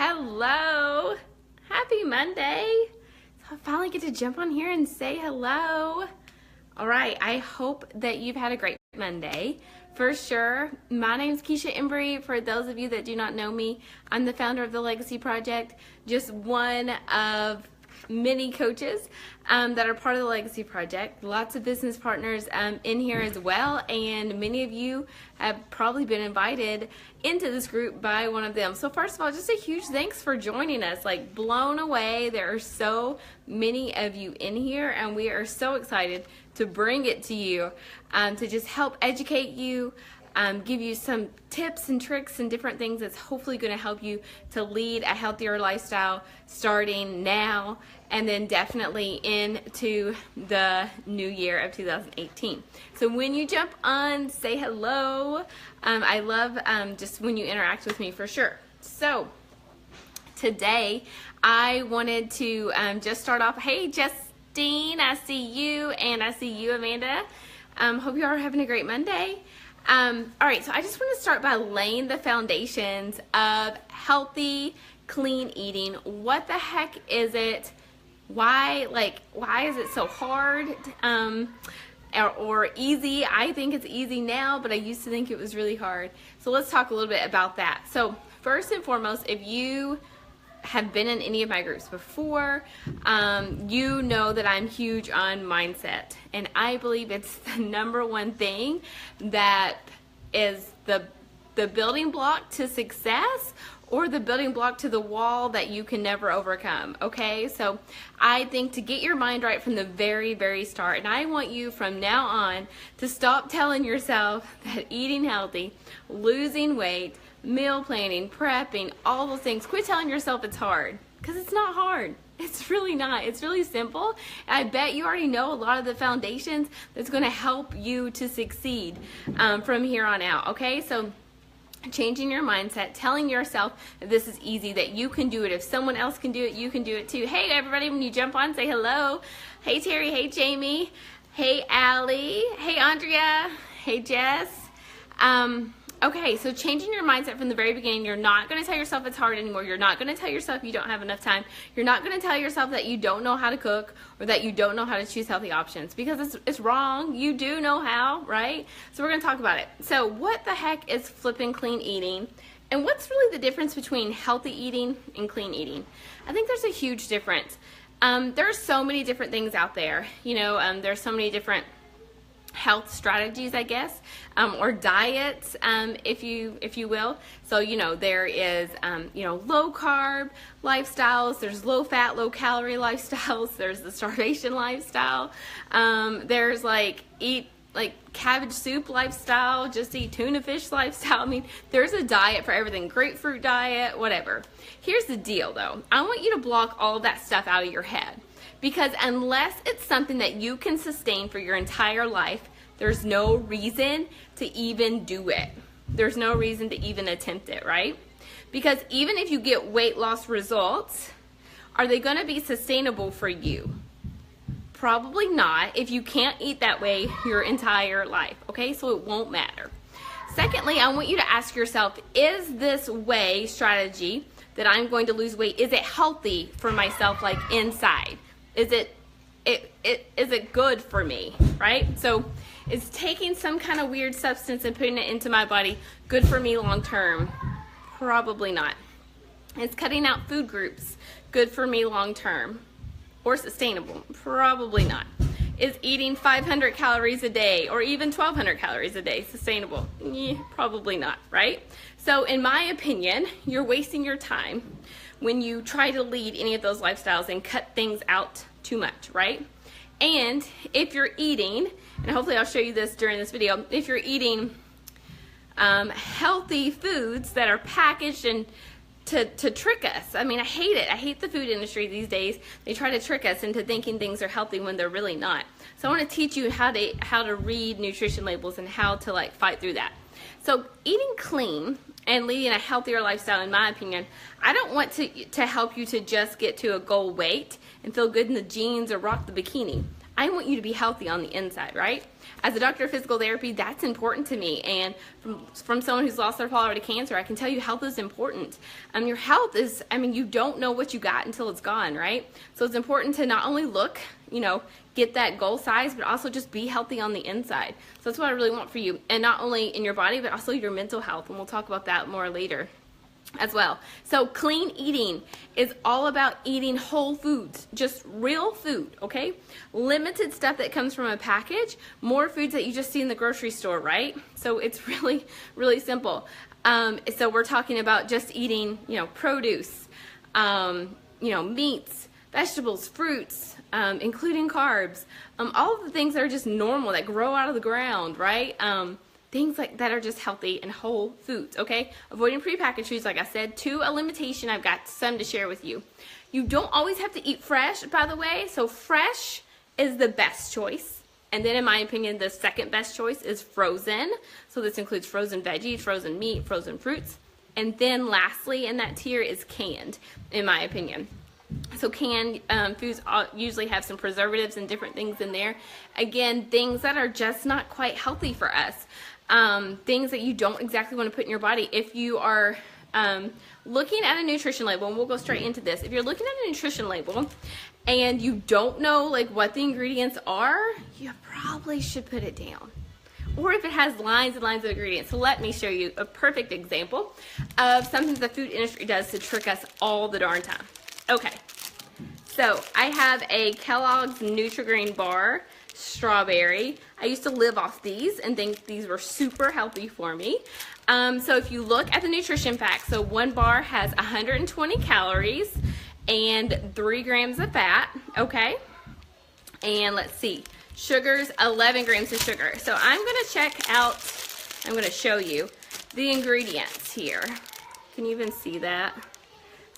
Hello. Happy Monday. So I finally get to jump on here and say hello. All right, I hope that you've had a great Monday. For sure. My name's Keisha Embry. For those of you that do not know me, I'm the founder of the Legacy Project, just one of many coaches that are part of the Legacy Project. Lots of business partners in here as well, and many of you have probably been invited into this group by one of them. So first of all, just a huge thanks for joining us. Like, blown away. There are so many of you in here, and we are so excited to bring it to you to just help educate you, give you some tips and tricks and different things that's hopefully going to help you to lead a healthier lifestyle starting now and then definitely into the new year of 2018. So when you jump on, say hello. I love just when you interact with me, for sure. So today I wanted to just start off. Hey, Justine, I see you, and I see you, Amanda. Hope you are having a great Monday. All right, so I just want to start by laying the foundations of healthy, clean eating. What the heck is it? Why is it so hard or easy? I think it's easy now, but I used to think it was really hard. So let's talk a little bit about that. So first and foremost, if you have been in any of my groups before, you know that I'm huge on mindset, and I believe it's the number one thing that is the building block to success, or the building block to the wall that you can never overcome. Okay, so I think to get your mind right from the very, very start, and I want you from now on to stop telling yourself that eating healthy, losing weight, meal planning, prepping, all those things, quit telling yourself it's hard, because it's not hard. It's really not. It's really simple. I bet you already know a lot of the foundations that's going to help you to succeed from here on out. Okay, so changing your mindset, telling yourself that this is easy, that you can do it. If someone else can do it, you can do it too. Hey, everybody, when you jump on, say hello. Hey, Terry. Hey, Jamie. Hey, Allie. Hey, Andrea. Hey, Jess. Okay, so changing your mindset from the very beginning. You're not going to tell yourself it's hard anymore. You're not going to tell yourself you don't have enough time. You're not going to tell yourself that you don't know how to cook or that you don't know how to choose healthy options, because it's wrong. You do know how, right? So we're going to talk about it. So what the heck is flipping clean eating? And what's really the difference between healthy eating and clean eating? I think there's a huge difference. There are so many different things out there. You know, there's so many different health strategies, I guess, or diets, if you will. So, you know, there is, low carb lifestyles, there's low fat, low calorie lifestyles, there's the starvation lifestyle, there's eat cabbage soup lifestyle, just eat tuna fish lifestyle. I mean, there's a diet for everything, grapefruit diet, whatever. Here's the deal though. I want you to block all that stuff out of your head. Because unless it's something that you can sustain for your entire life, there's no reason to even do it. There's no reason to even attempt it, right? Because even if you get weight loss results, are they going to be sustainable for you? Probably not, if you can't eat that way your entire life, okay? So it won't matter. Secondly, I want you to ask yourself, is this way strategy that I'm going to lose weight, is it healthy for myself, inside? Is it good for me, right? So is taking some kind of weird substance and putting it into my body good for me long term? Probably not. Is cutting out food groups good for me long term or sustainable? Probably not. Is eating 500 calories a day or even 1,200 calories a day sustainable? Probably not, right? So in my opinion, you're wasting your time when you try to lead any of those lifestyles and cut things out too much, right? And if you're eating, and hopefully I'll show you this during this video, if you're eating healthy foods that are packaged and to trick us. I mean, I hate it. I hate the food industry these days. They try to trick us into thinking things are healthy when they're really not. So I want to teach you how to read nutrition labels and how to fight through that. So eating clean and leading a healthier lifestyle, in my opinion, I don't want to help you to just get to a goal weight and feel good in the jeans or rock the bikini. I want you to be healthy on the inside, right? As a doctor of physical therapy, that's important to me. And from someone who's lost their father to cancer, I can tell you health is important. Your health is, you don't know what you got until it's gone, right? So it's important to not only look, get that goal size, but also just be healthy on the inside. So that's what I really want for you. And not only in your body, but also your mental health. And we'll talk about that more later as well. So clean eating is all about eating whole foods, just real food, okay? Limited stuff that comes from a package, more foods that you just see in the grocery store, right? So it's really, really simple. So we're talking about just eating, produce, meats, vegetables, fruits, including carbs, all of the things that are just normal, that grow out of the ground, right? Things like that are just healthy and whole foods, okay? Avoiding prepackaged foods, like I said, to a limitation. I've got some to share with you. You don't always have to eat fresh, by the way. So fresh is the best choice. And then in my opinion, the second best choice is frozen. So this includes frozen veggies, frozen meat, frozen fruits. And then lastly in that tier is canned, in my opinion. So canned foods usually have some preservatives and different things in there. Again, things that are just not quite healthy for us. Things that you don't exactly want to put in your body. If you are looking at a nutrition label, and we'll go straight into this. If you're looking at a nutrition label and you don't know like what the ingredients are, you probably should put it down. Or if it has lines and lines of ingredients. So let me show you a perfect example of something the food industry does to trick us all the darn time. Okay, so I have a Kellogg's Nutri-Grain bar, strawberry. I used to live off these and think these were super healthy for me. So if you look at the nutrition facts, so one bar has 120 calories and 3 grams of fat, okay? And let's see, sugars, 11 grams of sugar. So I'm gonna check out, I'm gonna show you the ingredients here. Can you even see that?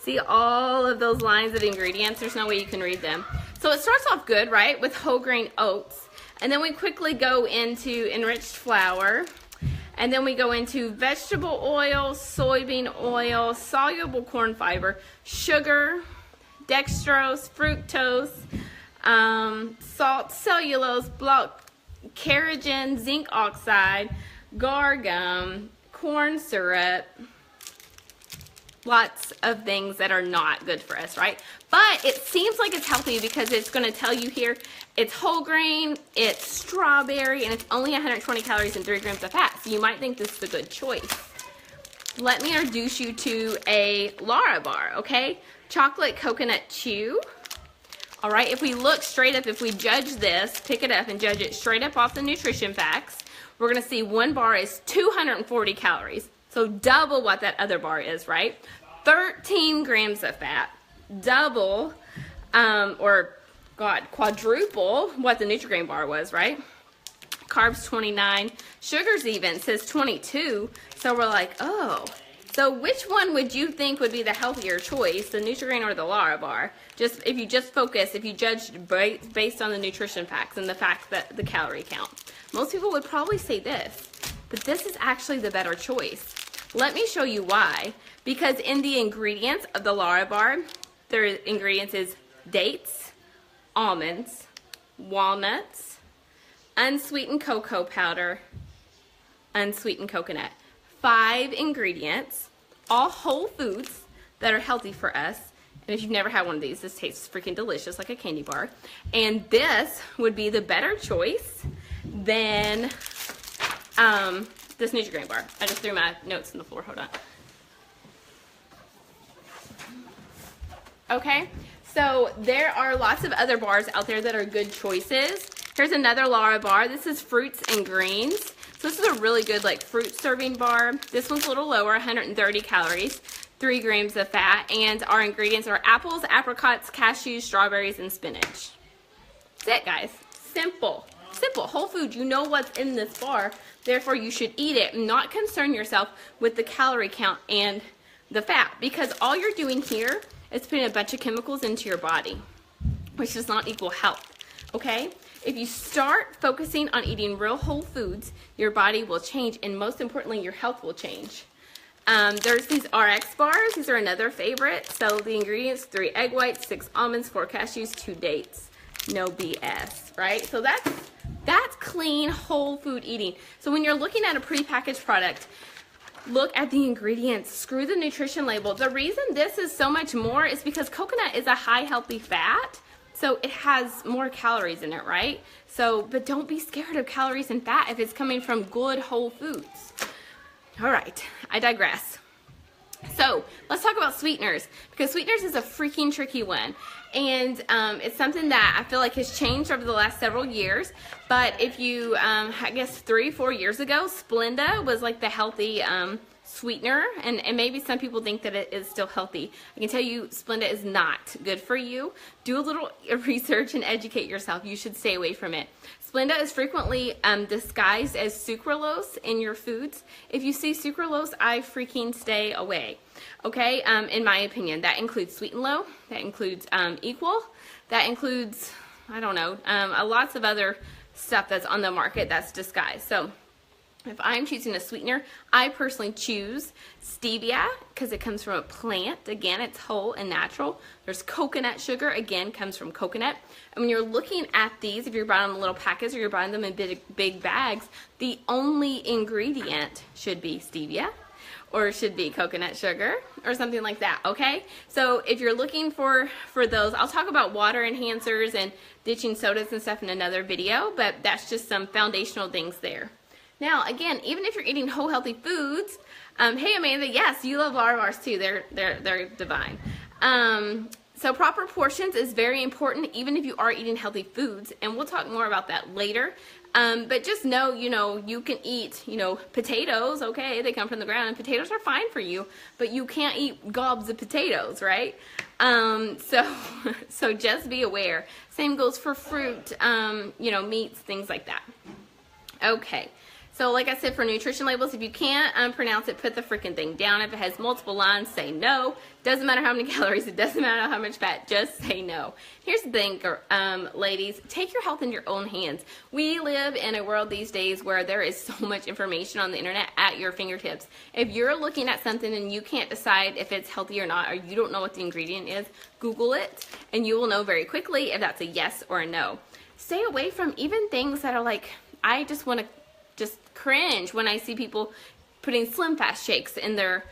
See all of those lines of ingredients? There's no way you can read them. So it starts off good, right, with whole grain oats. And then we quickly go into enriched flour. And then we go into vegetable oil, soybean oil, soluble corn fiber, sugar, dextrose, fructose, salt, cellulose, block, carrageen, zinc oxide, guar gum, corn syrup, lots of things that are not good for us, right? But it seems like it's healthy because it's going to tell you here it's whole grain, it's strawberry, and it's only 120 calories and 3 grams of fat. So you might think this is a good choice. Let me introduce you to a Larabar, okay? Chocolate coconut chew. All right, if we look straight up, if we judge this, pick it up and judge it straight up off the nutrition facts, we're going to see one bar is 240 calories. So double what that other bar is, right? 13 grams of fat, double, quadruple what the Nutri-Grain bar was, right? Carbs 29, sugars even says 22. So we're like, oh. So which one would you think would be the healthier choice, the Nutri-Grain or the Larabar? Just if you just focus, if you judged based on the nutrition facts and the fact that the calorie count. Most people would probably say this, but this is actually the better choice. Let me show you why. Because in the ingredients of the Larabar, their ingredients is dates, almonds, walnuts, unsweetened cocoa powder, unsweetened coconut. 5 ingredients, all whole foods that are healthy for us. And if you've never had one of these, this tastes freaking delicious, like a candy bar. And this would be the better choice than this Nutri-Grain bar. I just threw my notes on the floor. Hold on. Okay, so there are lots of other bars out there that are good choices. Here's another Larabar. This is fruits and greens. So this is a really good like fruit serving bar. This one's a little lower, 130 calories, 3 grams of fat, and our ingredients are apples, apricots, cashews, strawberries, and spinach. That's it, guys. Simple. Simple. Whole food. You know what's in this bar, therefore you should eat it and not concern yourself with the calorie count and the fat, because all you're doing here is putting a bunch of chemicals into your body, which does not equal health. Okay? If you start focusing on eating real whole foods, your body will change, and most importantly, your health will change. There's these RX bars. These are another favorite. So the ingredients, 3 egg whites, 6 almonds, 4 cashews, 2 dates. no BS, right? So that's clean, whole food eating. So when you're looking at a prepackaged product, look at the ingredients, screw the nutrition label. The reason this is so much more is because coconut is a high healthy fat, so it has more calories in it, right? So, but don't be scared of calories and fat if it's coming from good whole foods. All right, I digress. So let's talk about sweeteners, because sweeteners is a freaking tricky one. And it's something that I feel like has changed over the last several years. But if you, I guess 3-4 years ago, Splenda was like the healthy sweetener. And maybe some people think that it is still healthy. I can tell you Splenda is not good for you. Do a little research and educate yourself. You should stay away from it. Splenda is frequently disguised as sucralose in your foods. If you see sucralose, I freaking stay away. Okay, in my opinion, that includes Sweet and Low, that includes Equal, that includes, I don't know, lots of other stuff that's on the market that's disguised. So if I'm choosing a sweetener, I personally choose stevia because it comes from a plant. Again, it's whole and natural. There's coconut sugar, again, comes from coconut. And when you're looking at these, if you're buying them in little packets or you're buying them in big bags, the only ingredient should be stevia, or it should be coconut sugar or something like that, okay? So if you're looking for those, I'll talk about water enhancers and ditching sodas and stuff in another video, but that's just some foundational things there. Now, again, even if you're eating whole healthy foods, hey Amanda, yes, you love Larvars too. They're divine. So proper portions is very important, even if you are eating healthy foods, and we'll talk more about that later. But just know, you can eat, potatoes, okay, they come from the ground, and potatoes are fine for you, but you can't eat gobs of potatoes, right? So just be aware. Same goes for fruit, meats, things like that. Okay. So like I said, for nutrition labels, if you can't pronounce it, put the freaking thing down. If it has multiple lines, say no. Doesn't matter how many calories, it doesn't matter how much fat, just say no. Here's the thing, ladies, take your health in your own hands. We live in a world these days where there is so much information on the internet at your fingertips. If you're looking at something and you can't decide if it's healthy or not, or you don't know what the ingredient is, Google it, and you will know very quickly if that's a yes or a no. Stay away from even things that are like, I just want to cringe when I see people putting Slim Fast shakes in their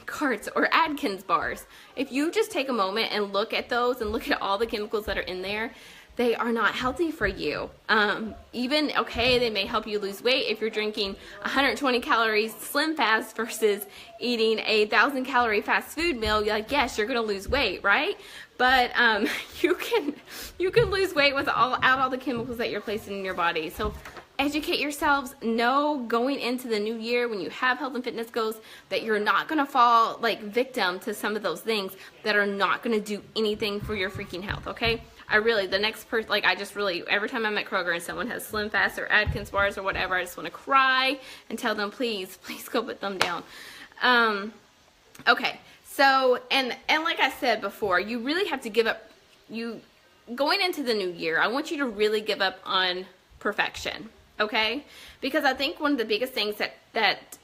carts, or Atkins bars. If you just take a moment and look at those and look at all the chemicals that are in there, they are not healthy for you. Okay, they may help you lose weight if you're drinking 120 calories Slim Fast versus eating a 1,000 calorie fast food meal. You're like, yes, you're gonna lose weight, right? But you can lose weight without all the chemicals that you're placing in your body. So educate yourselves. Know going into the new year, when you have health and fitness goals, that you're not going to fall like victim to some of those things that are not going to do anything for your freaking health, okay? The next person, every time I'm at Kroger and someone has Slim Fast or Atkins bars or whatever, I just want to cry and tell them, please go put them down. Okay, so, and like I said before, you really have to give up, going into the new year, I want you to really give up on perfection. Okay, because I think one of the biggest things that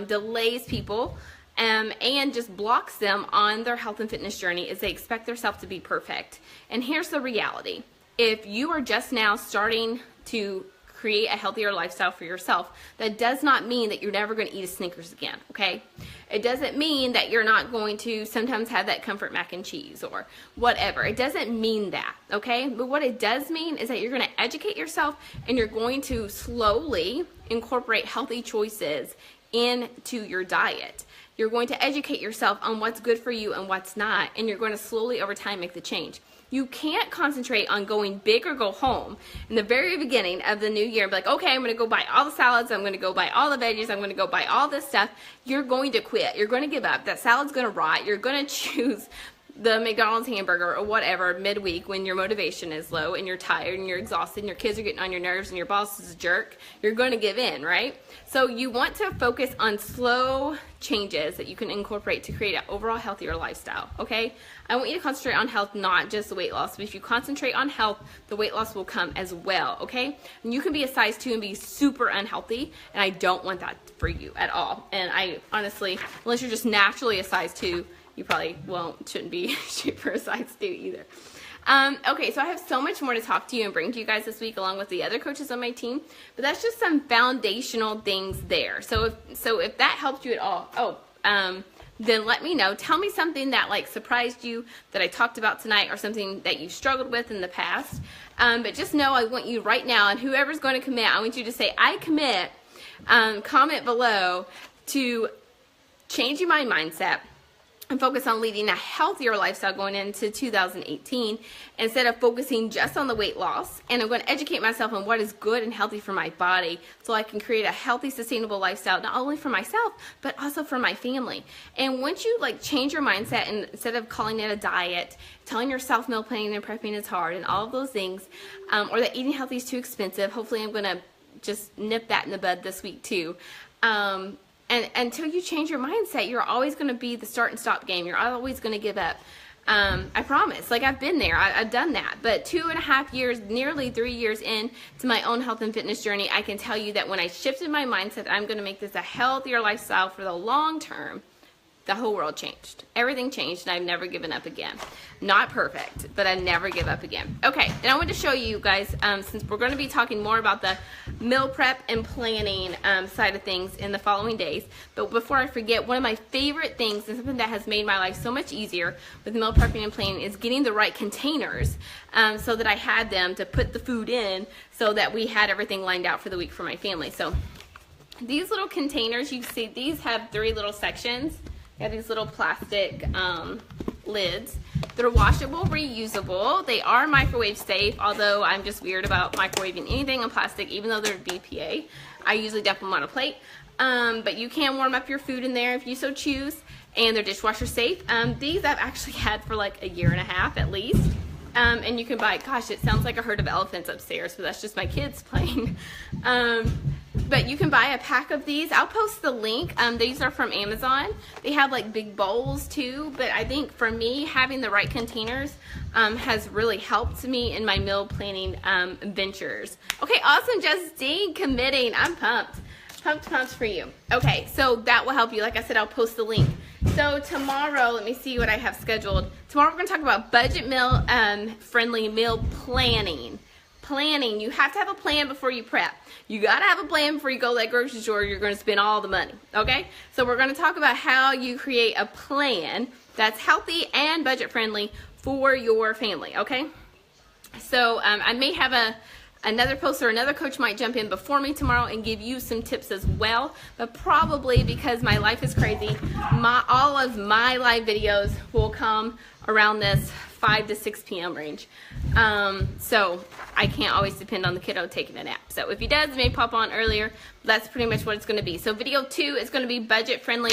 delays people and just blocks them on their health and fitness journey is they expect themselves to be perfect. And here's the reality. If you are just now starting to create a healthier lifestyle for yourself, that does not mean that you're never going to eat a Snickers again, okay? It doesn't mean that you're not going to sometimes have that comfort mac and cheese or whatever. It doesn't mean that, okay? But what it does mean is that you're going to educate yourself and you're going to slowly incorporate healthy choices into your diet. You're going to educate yourself on what's good for you and what's not, and you're going to slowly over time make the change. You can't concentrate on going big or go home in the very beginning of the new year and be like, okay, I'm going to go buy all the salads, I'm going to go buy all the veggies, I'm going to go buy all this stuff. You're going to quit. You're going to give up. That salad's going to rot. You're going to choose the McDonald's hamburger or whatever midweek when your motivation is low and you're tired and you're exhausted and your kids are getting on your nerves and your boss is a jerk. You're going to give in, right? So you want to focus on slow changes that you can incorporate to create an overall healthier lifestyle, okay? I want you to concentrate on health, not just the weight loss. But if you concentrate on health, the weight loss will come as well, okay? And you can be a size 2 and be super unhealthy, and I don't want that for you at all. And I honestly, unless you're just naturally a size 2, you probably shouldn't be shoot for a size 2 either. Okay, so I have so much more to talk to you and bring to you guys this week along with the other coaches on my team, but that's just some foundational things there. So if that helped you at all, then let me know. Tell me something that like surprised you that I talked about tonight, or something that you struggled with in the past. But just know I want you right now, and whoever's going to commit, I want you to say, I commit, comment below, to changing my mindset and focus on leading a healthier lifestyle going into 2018 instead of focusing just on the weight loss. And I'm going to educate myself on what is good and healthy for my body so I can create a healthy, sustainable lifestyle, not only for myself, but also for my family. And once you like change your mindset, and instead of calling it a diet, telling yourself meal planning and prepping is hard and all of those things, or that eating healthy is too expensive, hopefully I'm going to just nip that in the bud this week too. And until you change your mindset, you're always going to be the start and stop game. You're always going to give up. I promise. Like, I've been there. I've done that. But 2.5 years, nearly 3 years in to my own health and fitness journey, I can tell you that when I shifted my mindset, I'm going to make this a healthier lifestyle for the long term, the whole world changed. Everything changed, and I've never given up again. Not perfect, but I never give up again. Okay, and I want to show you guys, since we're going to be talking more about the meal prep and planning side of things in the following days, but before I forget, one of my favorite things and something that has made my life so much easier with meal prepping and planning is getting the right containers, so that I had them to put the food in, so that we had everything lined out for the week for my family. So these little containers, you see, these have 3 little sections. They have these little plastic lids. They're washable, reusable. They are microwave safe, although I'm just weird about microwaving anything in plastic, even though they're BPA. I usually dump them on a plate. But you can warm up your food in there if you so choose, and they're dishwasher safe. These I've actually had for like 1.5 years at least. And you can buy, gosh, it sounds like a herd of elephants upstairs, but that's just my kids playing. But you can buy a pack of these. I'll post the link. These are from Amazon. They have like big bowls too, but I think for me, having the right containers has really helped me in my meal planning ventures. Okay, awesome, Justine, committing. I'm pumped. Pumped for you. Okay, so that will help you. Like I said, I'll post the link. So tomorrow, let me see what I have scheduled. Tomorrow we're going to talk about budget meal friendly meal planning. Planning. You have to have a plan before you prep. You got to have a plan before you go to that grocery store. You're going to spend all the money. Okay? So we're going to talk about how you create a plan that's healthy and budget friendly for your family. Okay? So I may have another post, or another coach might jump in before me tomorrow and give you some tips as well, but probably because my life is crazy, all of my live videos will come around this 5 to 6 p.m. range. So I can't always depend on the kiddo taking a nap. So if he does, it may pop on earlier. That's pretty much what it's going to be. So video 2 is going to be budget-friendly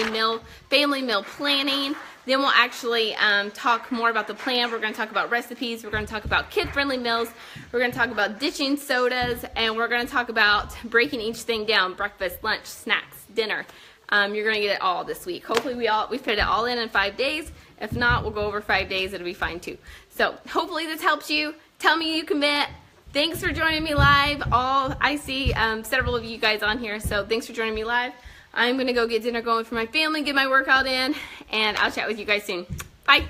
family meal planning. Then we'll actually talk more about the plan. We're going to talk about recipes. We're going to talk about kid-friendly meals. We're going to talk about ditching sodas. And we're going to talk about breaking each thing down: breakfast, lunch, snacks, dinner. You're going to get it all this week. Hopefully we fit it all in 5 days. If not, we'll go over 5 days. It'll be fine too. So hopefully this helps you. Tell me you commit. Thanks for joining me live. I see several of you guys on here, so thanks for joining me live. I'm going to go get dinner going for my family, get my workout in, and I'll chat with you guys soon. Bye.